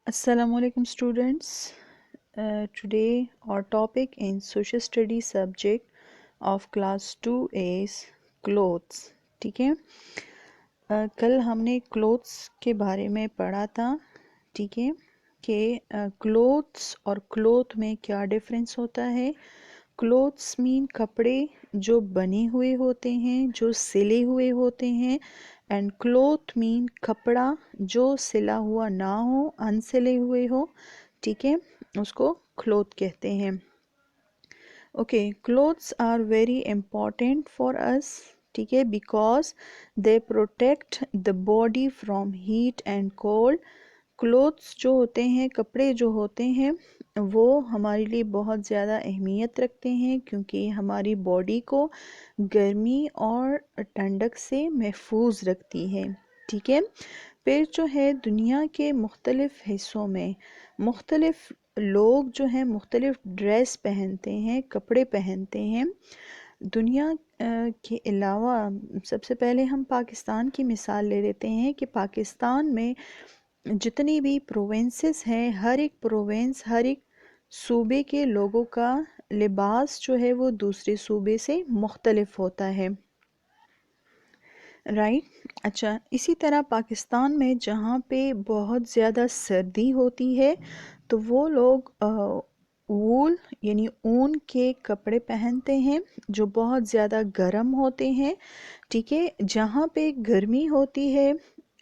Assalamualaikum students. Today our topic in social studies subject of class 2 is clothes. ठीक है। कल हमने clothes के बारे में पढ़ा था। ठीक है कि क्लोथ्स और क्लोथ में क्या डिफरेंस होता है। क्लोथ्स मीन कपड़े जो बने हुए होते हैं, जो सिले हुए होते हैं, एंड क्लोथ मीन कपड़ा जो सिला हुआ ना हो, अनसिले हुए हो। ठीक है, उसको क्लोथ कहते हैं। Okay, clothes are very important for us. ठीक है, because they protect the body from heat and cold. Clothes जो होते हैं, कपड़े जो होते हैं, वो हमारे लिए बहुत ज़्यादा अहमियत रखते हैं क्योंकि हमारी बॉडी को गर्मी और ठंडक से महफूज रखती है। ठीक है, फिर जो है दुनिया के मुख्तलिफ़ हिस्सों में मुख्तलिफ़ लोग जो हैं मुख्तलिफ़ ड्रेस पहनते हैं, कपड़े पहनते हैं। दुनिया के अलावा सबसे पहले हम पाकिस्तान की मिसाल ले लेते हैं कि पाकिस्तान में जितनी भी प्रोविंसेस हैं, हर एक प्रोविंस, हर एक सूबे के लोगों का लिबास जो है वो दूसरे सूबे से मुख्तलिफ होता है। राइट। अच्छा, इसी तरह पाकिस्तान में जहाँ पे बहुत ज़्यादा सर्दी होती है तो वो लोग वूल यानी ऊन के कपड़े पहनते हैं जो बहुत ज़्यादा गर्म होते हैं। ठीक है, जहाँ पे गर्मी होती है,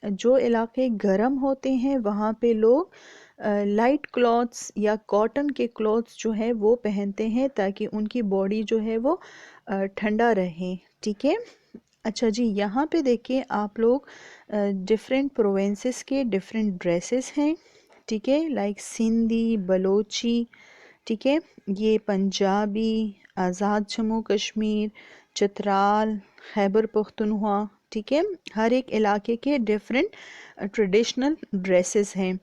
जो इलाके गर्म होते हैं, वहाँ पे लोग लाइट क्लॉथ्स या कॉटन के क्लॉथ्स जो है वो पहनते हैं ताकि उनकी बॉडी जो है वो ठंडा रहे। ठीक है। अच्छा जी, यहाँ पे देखिए आप लोग डिफरेंट प्रोविंसेस के डिफरेंट ड्रेसेस हैं। ठीक है, लाइक सिंधी, बलोची। ठीक है, ये पंजाबी, आज़ाद जम्मू कश्मीर, चित्राल, खैबर पख्तूनख्वा। ठीक है, हर एक इलाके के डिफरेंट ट्रेडिशनल ड्रेसेस हैं।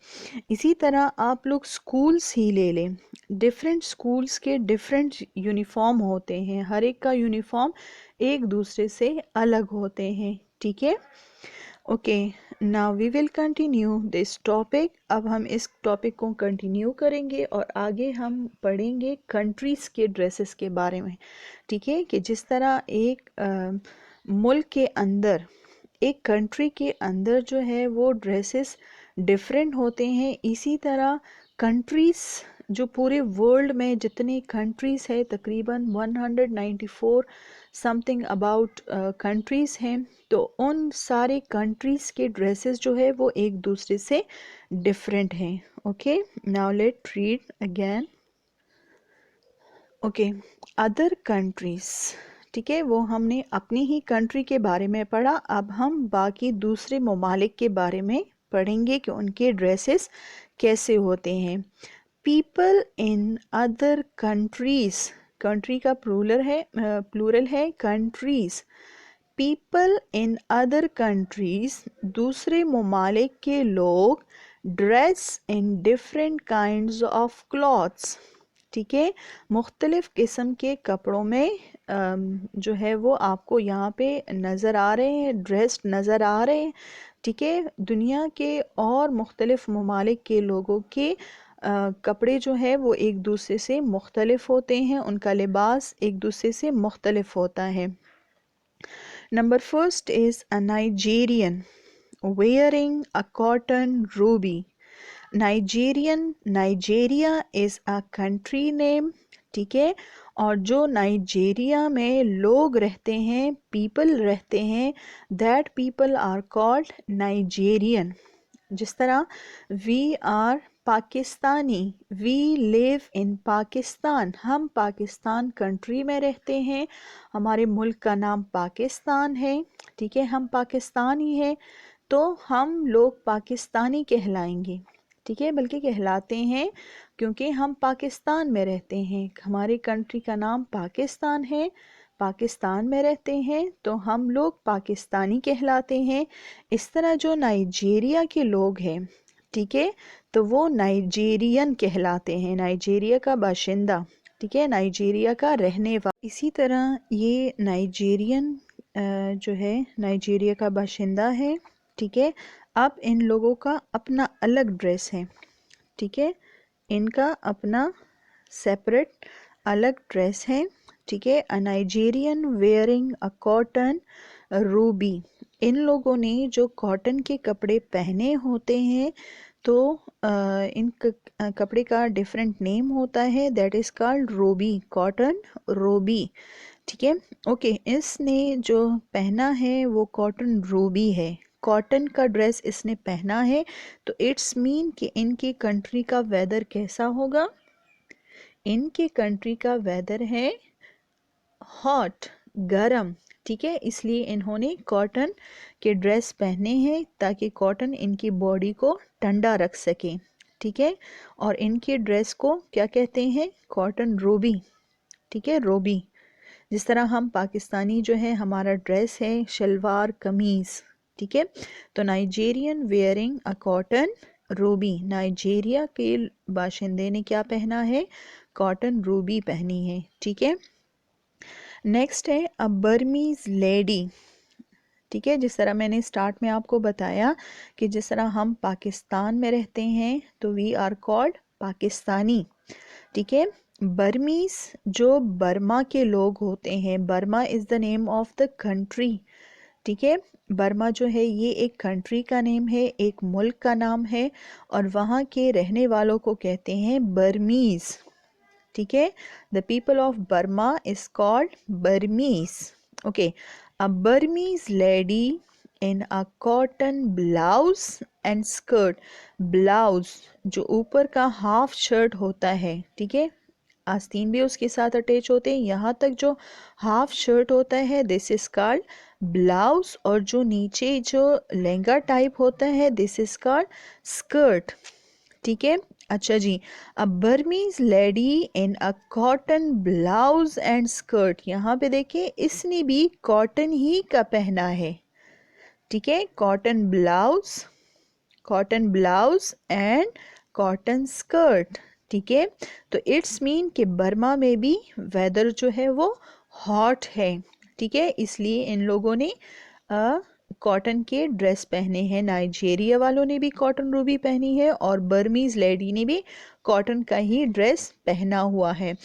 इसी तरह आप लोग स्कूल्स ही ले लें, डिफरेंट स्कूल्स के डिफरेंट यूनिफॉर्म होते हैं, हर एक का यूनिफॉर्म एक दूसरे से अलग होते हैं। ठीक है। Okay, now we will continue this topic. अब हम इस टॉपिक को कंटिन्यू करेंगे और आगे हम पढ़ेंगे कंट्रीज़ के ड्रेसेस के बारे में। ठीक है, कि जिस तरह एक मुल्क के अंदर, एक कंट्री के अंदर जो है वो ड्रेसेस डिफरेंट होते हैं, इसी तरह कंट्रीज़ जो पूरे वर्ल्ड में जितनी कंट्रीज़ है, तकरीबन 194 समथिंग अबाउट कंट्रीज़ हैं, तो उन सारे कंट्रीज़ के ड्रेसेस जो है वो एक दूसरे से डिफरेंट हैं। Okay, now let read again. Okay, other countries. ठीक है, वो हमने अपनी ही कंट्री के बारे में पढ़ा। अब हम बाकी दूसरे ममालिक के बारे में पढ़ेंगे कि उनके ड्रेसेस कैसे होते हैं। People in other countries, country का प्लूरल है countries. People in other countries, दूसरे ममालिक के लोग, dress in different kinds of clothes. ठीक है, मुख्तलिफ़ किस्म के कपड़ों में जो है वो आपको यहाँ पे नज़र आ रहे हैं, ड्रेस्ड नज़र आ रहे हैं। ठीक है, दुनिया के और मुख्तलिफ़ ममालिक के लोगों के कपड़े जो है वो एक दूसरे से मुख्तलिफ होते हैं, उनका लिबास एक दूसरे से मुख्तलिफ होता है। Number first is a Nigerian wearing a cotton ruby. Nigerian, Nigeria is a country name. ठीक है, और जो नाइजेरिया में लोग रहते हैं, पीपल रहते हैं, that people are called Nigerian. जिस तरह we are Pakistani, we live in Pakistan, हम पाकिस्तान कंट्री में रहते हैं, हमारे मुल्क का नाम पाकिस्तान है। ठीक है, हम पाकिस्तानी हैं तो हम लोग पाकिस्तानी कहलाएंगे। ठीक है, बल्कि कहलाते हैं क्योंकि हम पाकिस्तान में रहते हैं, हमारी कंट्री का नाम पाकिस्तान है, पाकिस्तान में रहते हैं तो हम लोग पाकिस्तानी कहलाते हैं। इस तरह जो नाइजीरिया के लोग हैं, ठीक है, तो वो नाइजीरियन कहलाते हैं, नाइजीरिया का बाशिंदा। ठीक है, नाइजीरिया का रहने वाला। इसी तरह ये नाइजीरियन जो है नाइजीरिया का बाशिंदा है। ठीक है, अब इन लोगों का अपना अलग ड्रेस है। ठीक है, इनका अपना सेपरेट अलग ड्रेस है, ठीक है। A Nigerian wearing a cotton ruby, इन लोगों ने जो कॉटन के कपड़े पहने होते हैं तो कपड़े का डिफरेंट नेम होता है, दैट इज़ कॉल्ड रोबी, कॉटन रोबी, ठीक है। ओके, इसने जो पहना है वो कॉटन रूबी है, कॉटन का ड्रेस इसने पहना है, तो इट्स मीन कि इनकी कंट्री का वेदर कैसा होगा, इनके कंट्री का वेदर है हॉट, गरम, ठीक है। इसलिए इन्होंने कॉटन के ड्रेस पहने हैं ताकि कॉटन इनकी बॉडी को ठंडा रख सके, ठीक है। और इनके ड्रेस को क्या कहते हैं, कॉटन रोबी, ठीक है, रोबी। जिस तरह हम पाकिस्तानी जो है हमारा ड्रेस है शलवार कमीज़, ठीक है। तो Nigerian wearing a cotton Ruby, Nigeria के बाशिंदे ने क्या पहना है, कॉटन रूबी पहनी है, ठीक है। नेक्स्ट है अ बर्मीज लेडी, ठीक है। जिस तरह मैंने स्टार्ट में आपको बताया कि जिस तरह हम पाकिस्तान में रहते हैं तो वी आर कॉल्ड पाकिस्तानी, ठीक है। बर्मीज जो बर्मा के लोग होते हैं, Burma is the name of the country, ठीक है। बर्मा जो है ये एक कंट्री का नेम है, एक मुल्क का नाम है, और वहाँ के रहने वालों को कहते हैं बर्मीज, ठीक है। The people of Burma is called Burmese, okay. A Burmese lady in a cotton blouse and skirt, blouse जो ऊपर का हाफ शर्ट होता है, ठीक है, आस्तीन भी उसके साथ अटैच होते हैं, यहाँ तक जो हाफ शर्ट होता है दिस इज कॉल्ड ब्लाउज, और जो नीचे जो लहंगा टाइप होता है दिस इज कॉल्ड स्कर्ट, ठीक है। अच्छा जी, a Burmese lady in a cotton blouse and skirt, यहाँ पे देखिए इसने भी कॉटन ही का पहना है, ठीक है, cotton blouse and cotton skirt, ठीक है। तो इट्स मीन कि बर्मा में भी वेदर जो है वो हॉट है, ठीक है, इसलिए इन लोगों ने कॉटन के ड्रेस पहने हैं, नाइजेरिया वालों ने भी कॉटन रूबी पहनी है और बर्मीज लेडी ने भी कॉटन का ही ड्रेस पहना हुआ है।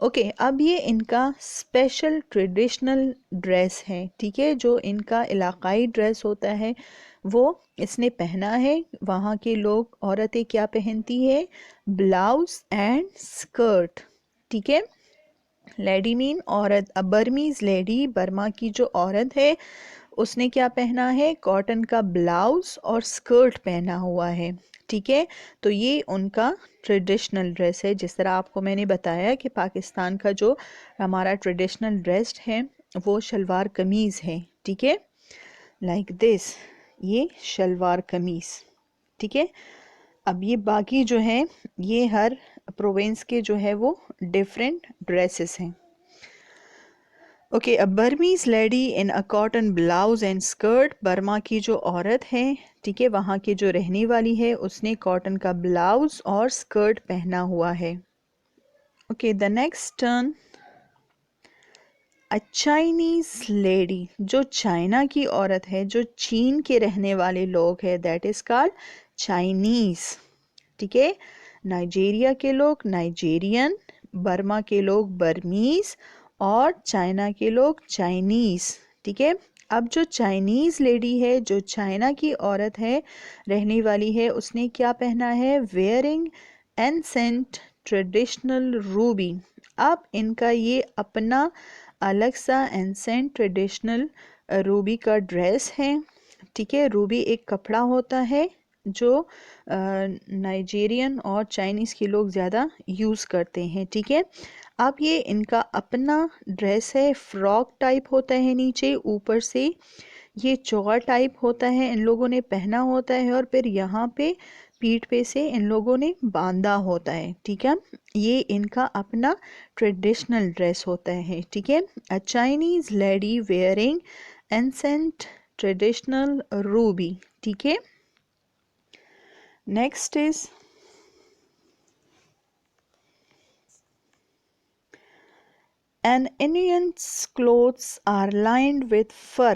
ओके, अब ये इनका स्पेशल ट्रेडिशनल ड्रेस है, ठीक है, जो इनका इलाकाई ड्रेस होता है वो इसने पहना है। वहाँ के लोग, औरतें क्या पहनती है, ब्लाउज एंड स्कर्ट, ठीक है। लेडी मीन औरत, अब बर्मीज लेडी, बर्मा की जो औरत है उसने क्या पहना है, कॉटन का ब्लाउज और स्कर्ट पहना हुआ है, ठीक है। तो ये उनका ट्रेडिशनल ड्रेस है। जिस तरह आपको मैंने बताया कि पाकिस्तान का जो हमारा ट्रेडिशनल ड्रेस है वो शलवार कमीज़ है, ठीक है, लाइक दिस, ये शलवार कमीज़, ठीक है। अब ये बाकी जो है ये हर प्रोविंस के जो है वो डिफरेंट ड्रेसेस हैं। Okay, a Burmese lady in a cotton blouse and skirt, Burma की जो औरत है, ठीक है, वहाँ की जो रहने वाली है उसने कॉटन का ब्लाउज और स्कर्ट पहना हुआ है। Okay, the next turn, a Chinese lady, जो चाइना की औरत है, जो चीन के रहने वाले लोग हैं, दैट इज कॉल्ड चाइनीज, ठीक है। नाइजेरिया के लोग नाइजेरियन, बर्मा के लोग बर्मीज और चाइना के लोग चाइनीज, ठीक है। अब जो चाइनीज लेडी है, जो चाइना की औरत है, रहने वाली है, उसने क्या पहना है, वेयरिंग एनसेंट ट्रेडिशनल रूबी। अब इनका ये अपना अलग सा एंसेंट ट्रेडिशनल रूबी का ड्रेस है, ठीक है। रूबी एक कपड़ा होता है जो नाइजेरियन और चाइनीज़ के लोग ज़्यादा यूज़ करते हैं, ठीक है। अब ये इनका अपना ड्रेस है, फ्रॉक टाइप होता है, नीचे ऊपर से ये चौड़ा टाइप होता है, इन लोगों ने पहना होता है, और फिर यहाँ पे पीठ पे से इन लोगों ने बांधा होता है, ठीक है। ये इनका अपना ट्रेडिशनल ड्रेस होता है, ठीक है। A Chinese lady wearing ancient traditional Ruby, ठीक है। Next is an Indian's clothes are lined with fur.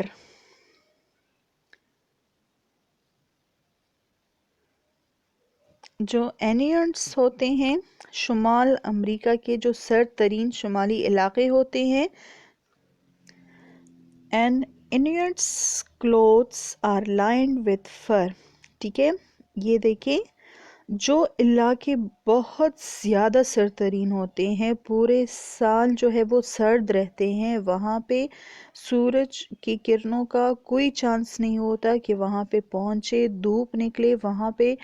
जो एनियंट्स होते हैं, शुमाल अमेरिका के जो सर्द तरीन शुमाली इलाके होते हैं, and Inuits clothes are lined with fur. ठीक है, ये देखें, जो इलाके बहुत ज़्यादा सरतरीन होते हैं, पूरे साल जो है वो सर्द रहते हैं, वहाँ पे सूरज की किरणों का कोई चांस नहीं होता कि वहाँ पे पहुँचे, धूप निकले। वहाँ पे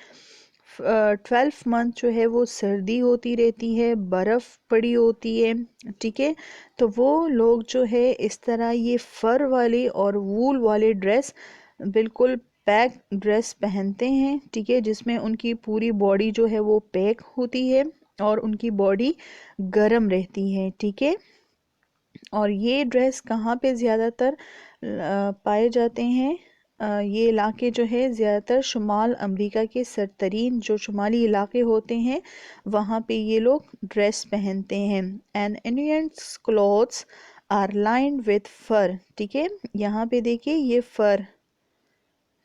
12 मंथ जो है वो सर्दी होती रहती है, बर्फ़ पड़ी होती है। ठीक है, तो वो लोग जो है इस तरह ये फ़र वाले और वूल वाले ड्रेस, बिल्कुल पैक ड्रेस पहनते हैं। ठीक है, जिसमें उनकी पूरी बॉडी जो है वो पैक होती है और उनकी बॉडी गर्म रहती है। ठीक है, और ये ड्रेस कहाँ पे ज़्यादातर पाए जाते हैं? ये इलाके जो है ज़्यादातर शुमाल अमेरिका के सरतरीन जो शुमाली इलाके होते हैं, वहाँ पे ये लोग ड्रेस पहनते हैं। And Indians clothes are lined with fur. ठीक है, यहाँ पे देखिए ये फर,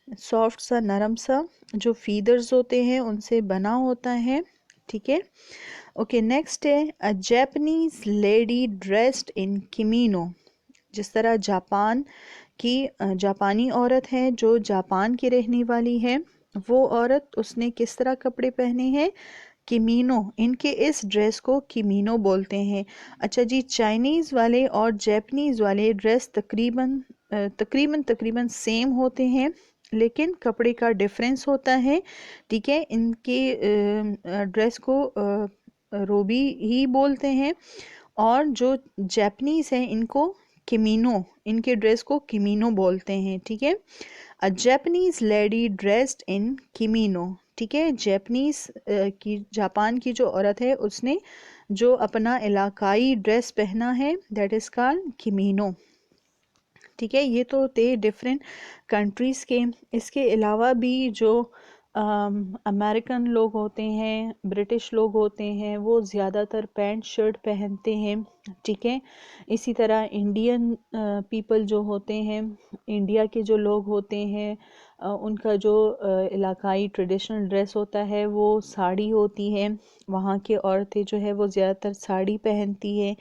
सॉफ्ट सा नरम सा जो फीदर्स होते हैं उनसे बना होता है। ठीक है, ओके, नेक्स्ट है a Japanese lady dressed in kimono. जिस तरह जापान की जापानी औरत है जो जापान की रहने वाली है, वो औरत उसने किस तरह कपड़े पहने हैं? किमीनो। इनके इस ड्रेस को किमीनो बोलते हैं। अच्छा जी, चाइनीज़ वाले और जापानीज़ वाले ड्रेस तकरीबन सेम होते हैं, लेकिन कपड़े का डिफरेंस होता है। ठीक है, इनके ड्रेस को रोबी ही बोलते हैं, और जो जापानीज़ हैं इनको किमीनो, इनके ड्रेस को किमीनो बोलते हैं। ठीक है, a Japanese lady dressed in kimono. ठीक है, जापानीज की जापान की जो औरत है उसने जो अपना इलाकाई ड्रेस पहना है, दैट इज़ कॉल्ड किमीनो। ठीक है, ये तो थे डिफरेंट कंट्रीज़ के। इसके अलावा भी जो अमेरिकन लोग होते हैं, ब्रिटिश लोग होते हैं, वो ज़्यादातर पैंट शर्ट पहनते हैं। ठीक है, इसी तरह इंडियन पीपल जो होते हैं, इंडिया के जो लोग होते हैं, उनका जो इलाकाई ट्रेडिशनल ड्रेस होता है वो साड़ी होती है। वहाँ की औरतें जो है वो ज़्यादातर साड़ी पहनती है।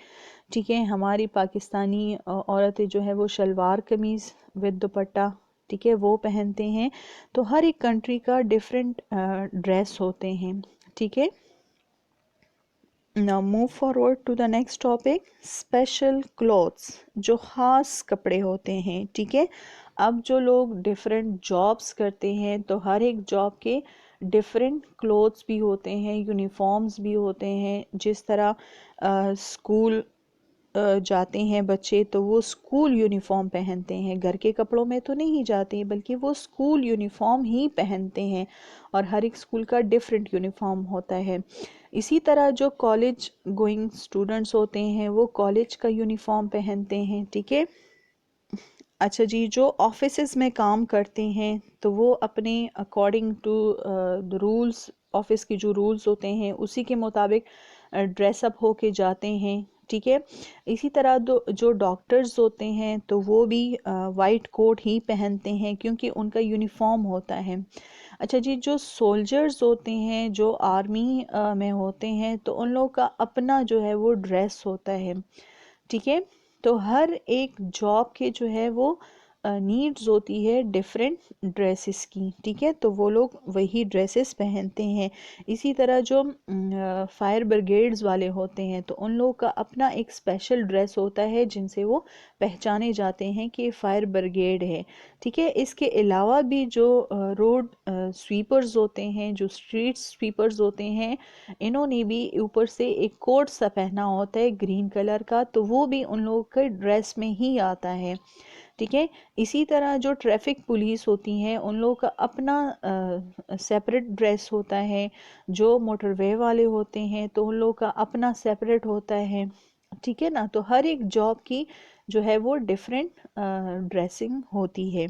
ठीक है, हमारी पाकिस्तानी औरतें जो है वो शलवार कमीज़ विद दुपट्टा, ठीक है, वो पहनते हैं। तो हर एक कंट्री का डिफरेंट ड्रेस होते हैं। ठीक है, now move forward to the next topic, special clothes, जो ख़ास कपड़े होते हैं। ठीक है, अब जो लोग डिफरेंट जॉब्स करते हैं तो हर एक जॉब के डिफरेंट क्लोथ्स भी होते हैं, यूनिफॉर्म्स भी होते हैं। जिस तरह स्कूल जाते हैं बच्चे तो वो स्कूल यूनिफॉर्म पहनते हैं, घर के कपड़ों में तो नहीं जाते बल्कि वो स्कूल यूनिफॉर्म ही पहनते हैं, और हर एक स्कूल का डिफरेंट यूनिफॉर्म होता है। इसी तरह जो कॉलेज गोइंग स्टूडेंट्स होते हैं वो कॉलेज का यूनिफॉर्म पहनते हैं। ठीक है, अच्छा जी, जो ऑफिसेज में काम करते हैं तो वो अपने according to the rules, office के जो रूल्स होते हैं उसी के मुताबिक ड्रेसअप होके जाते हैं। ठीक है, इसी तरह जो डॉक्टर्स होते हैं तो वो भी वाइट कोट ही पहनते हैं क्योंकि उनका यूनिफॉर्म होता है। अच्छा जी, जो सोल्जर्स होते हैं, जो आर्मी में होते हैं, तो उन लोगों का अपना जो है वो ड्रेस होता है। ठीक है, तो हर एक जॉब के जो है वो नीड्स होती है डिफरेंट ड्रेसेस की। ठीक है, तो वो लोग वही ड्रेसेस पहनते हैं। इसी तरह जो फायर ब्रिगेड्स वाले होते हैं तो उन लोगों का अपना एक स्पेशल ड्रेस होता है जिनसे वो पहचाने जाते हैं कि फायर ब्रिगेड है। ठीक है, इसके अलावा भी जो रोड स्वीपर्स होते हैं, जो स्ट्रीट स्वीपर्स होते हैं, इन्होंने भी ऊपर से एक कोट सा पहना होता है ग्रीन कलर का, तो वो भी उन लोगों के ड्रेस में ही आता है। ठीक है, इसी तरह जो ट्रैफिक पुलिस होती हैं उन लोगों का अपना सेपरेट ड्रेस होता है। जो मोटरवे वाले होते हैं तो उन लोगों का अपना सेपरेट होता है। ठीक है ना, तो हर एक जॉब की जो है वो डिफरेंट ड्रेसिंग होती है।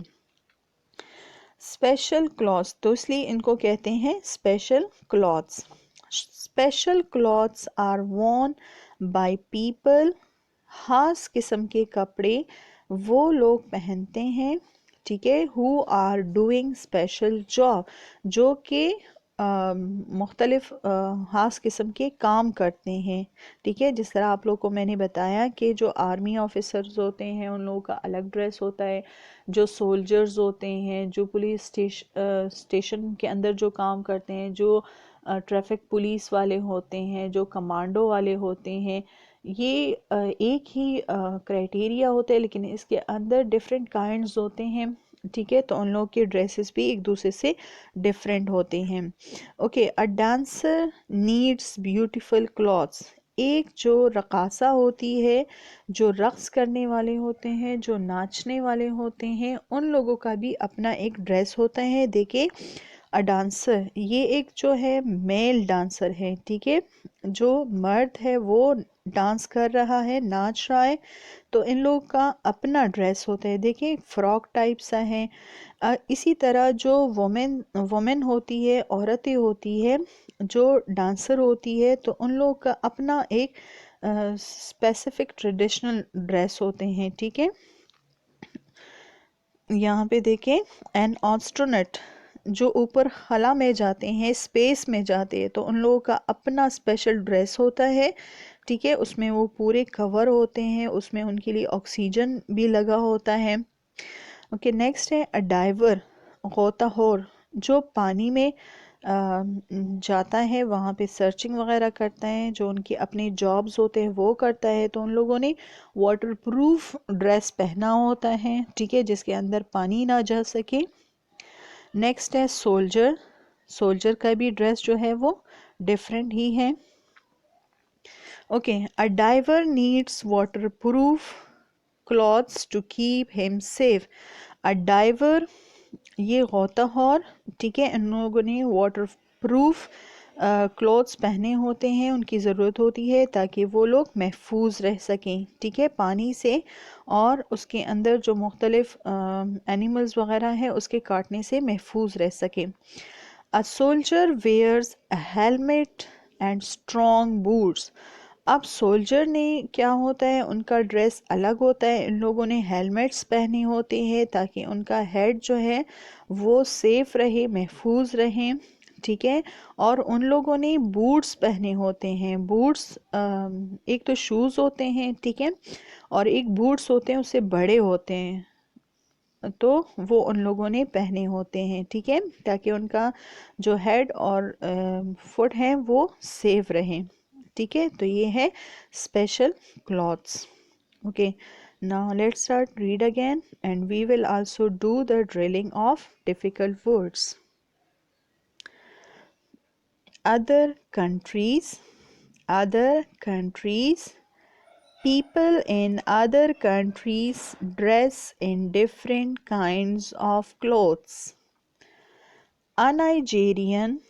स्पेशल क्लॉथ्स, तो इसलिए इनको कहते हैं special clothes. Special clothes are worn by people, खास किस्म के कपड़े वो लोग पहनते हैं। ठीक है, who are doing special job, जो कि मुख्तलिफ ख़ास किस्म के काम करते हैं। ठीक है, जिस तरह आप लोग को मैंने बताया कि जो आर्मी ऑफिसर्स होते हैं उन लोगों का अलग ड्रेस होता है, जो सोल्जर्स होते हैं, जो पुलिस स्टेशन के अंदर जो काम करते हैं, जो ट्रैफिक पुलिस वाले होते हैं, जो कमांडो वाले होते हैं, ये एक ही क्राइटेरिया होता है लेकिन इसके अंदर डिफरेंट काइंड्स होते हैं। ठीक है, तो उन लोगों के ड्रेसेस भी एक दूसरे से डिफरेंट होते हैं। Okay, a dancer needs beautiful clothes. एक जो रकासा होती है, जो रक्स करने वाले होते हैं, जो नाचने वाले होते हैं, उन लोगों का भी अपना एक ड्रेस होता है। देखिए, अ डांसर, ये एक जो है मेल डांसर है। ठीक है, जो मर्द है वो डांस कर रहा है, नाच रहा है, तो इन लोगों का अपना ड्रेस होता है। देखिए, फ्रॉक टाइप सा है। इसी तरह जो वुमेन वुमेन होती है, औरतें होती है, जो डांसर होती है, तो उन लोगों का अपना एक स्पेसिफिक ट्रेडिशनल ड्रेस होते हैं। ठीक है, यहाँ पे देखें, एन ऑस्ट्रोनट, जो ऊपर खला में जाते हैं, स्पेस में जाते हैं, तो उन लोगों का अपना स्पेशल ड्रेस होता है। ठीक है, उसमें वो पूरे कवर होते हैं, उसमें उनके लिए ऑक्सीजन भी लगा होता है। ओके, नेक्स्ट है अ डाइवर, गोताखोर, जो पानी में जाता है, वहाँ पे सर्चिंग वगैरह करता है, जो उनके अपने जॉब्स होते हैं वो करता है। तो उन लोगों ने वाटर प्रूफ ड्रेस पहना होता है। ठीक है, जिसके अंदर पानी ना जा सके। नेक्स्ट है सोल्जर, सोल्जर का भी ड्रेस जो है वो डिफरेंट ही है। Okay, a diver needs waterproof clothes to keep him safe. A diver, ये गोताखोर, ठीक है, इन लोगों ने वाटर प्रूफ क्लोथ्स पहने होते हैं, उनकी ज़रूरत होती है ताकि वो लोग महफूज रह सकें। ठीक है, पानी से और उसके अंदर जो मुख्तलिफ एनिमल्स वगैरह है उसके काटने से महफूज रह सकें। A soldier wears a helmet and strong boots. अब सोल्जर ने क्या होता है, उनका ड्रेस अलग होता है। इन लोगों ने हेलमेट्स पहने होते हैं ताकि उनका हेड जो है वो सेफ रहे, महफूज रहे। ठीक है, और उन लोगों ने बूट्स पहने होते हैं। बूट्स एक तो शूज़ होते हैं, ठीक है, और एक बूट्स होते हैं उससे बड़े होते हैं, तो वो उन लोगों ने पहने होते हैं। ठीक है, ताकि उनका जो हेड और फुट है वो सेफ रहे। ठीक है, तो ये है special clothes. Okay, now let's start read again and we will also do the drilling of difficult words. Other countries, other countries. People in other countries dress in different kinds of clothes. A Nigerian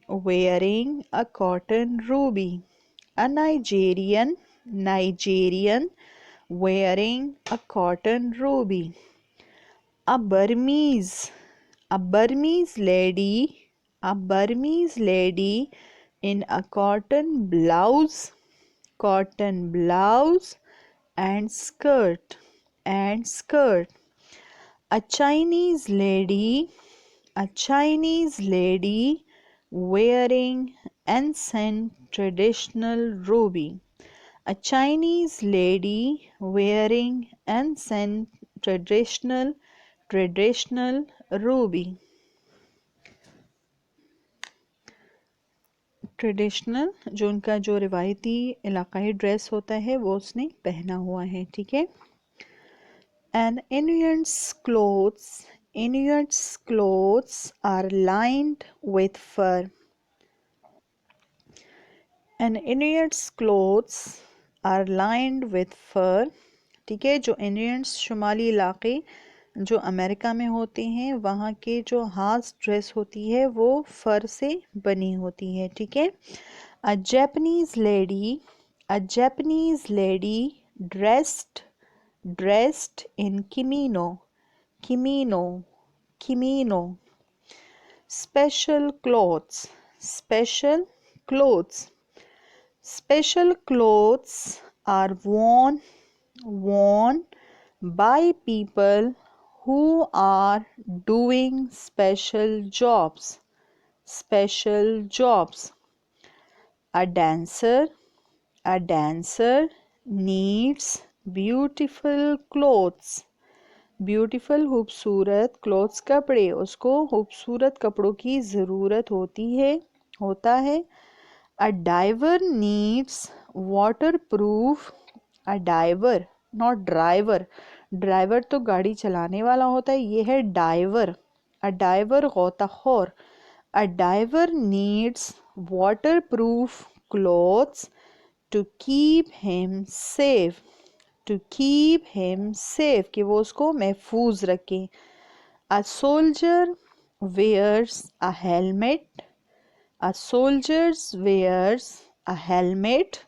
wearing a cotton ruby. A Nigerian wearing a cotton ruby. A Burmese, a Burmese lady, a Burmese lady in a cotton blouse and skirt. A Chinese lady wearing ancient traditional ruby. A Chinese lady wearing ancient traditional ruby. Traditional, जो उनका जो रिवायती इलाकाई dress होता है वो उसने पहना हुआ है। ठीक है, and Inuit's clothes are lined with fur. And Inuit's clothes are lined with fur. ठीक है, जो Inuits शुमाली इलाके जो अमेरिका में होते हैं, वहाँ के जो हाथ ड्रेस होती है वो फर से बनी होती है। ठीक है, a Japanese lady dressed in kimono. Special clothes, clothes. Special clothes are worn by people who are doing special jobs. special jobs. A dancer needs beautiful clothes. Beautiful खूबसूरत क्लोथ्स कपड़े, उसको खूबसूरत कपड़ों की ज़रूरत होता है. A diver needs waterproof. A diver, not driver. Driver तो गाड़ी चलाने वाला होता है, ये है डाइवर. अ डाइवर गौताखोर. A diver needs waterproof clothes to keep him safe. To keep him safe, कि वो उसको महफूज रखे. A soldier wears a helmet. A soldier wears a helmet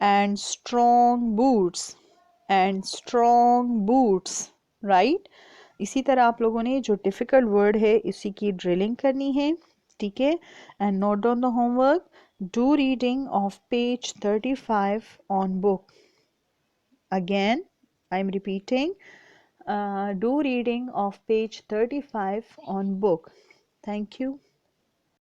and strong boots. And strong boots, right? इसी तरह आप लोगों ने जो डिफ़िकल्ट वर्ड है इसी की ड्रिलिंग करनी है, ठीक है. And note down the homework. Do reading of page 35 on book. Again, I am repeating, do reading of page 35 on book. Thank you.